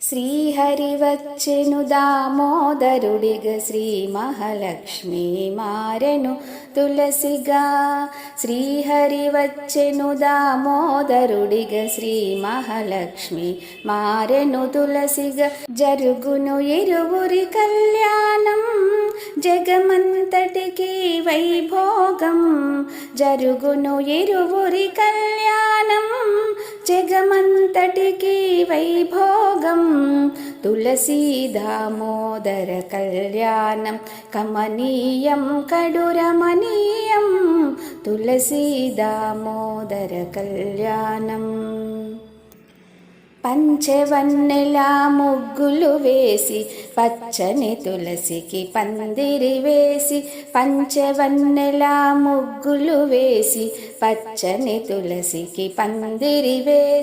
శ్రీహరి వచ్చెను దామోదరుడిగ శ్రీ మహాలక్ష్మి మారెను తులసిగా. శ్రీహరి వచ్చెను దామోదరుడిగ శ్రీ మహాలక్ష్మి మారెను తులసిగా. జరుగును ఇరువురి కళ్యాణం జగమంతటికి వైభోగం. జరుగును ఇరువురి కళ్యాణం జగమంతటికి వైభోగం. తులసీ దామోదర కళ్యాణం కమనీయం కడురమణీయం. తులసీ దామోదర కళ్యాణం. పంచవన్నెల ముగ్గులు వేసి పచ్చని తులసికి పందిరి వేసి. పంచవన్నెల ముగ్గులు వేసి పచ్చని తులసికి పందిరి వేసి.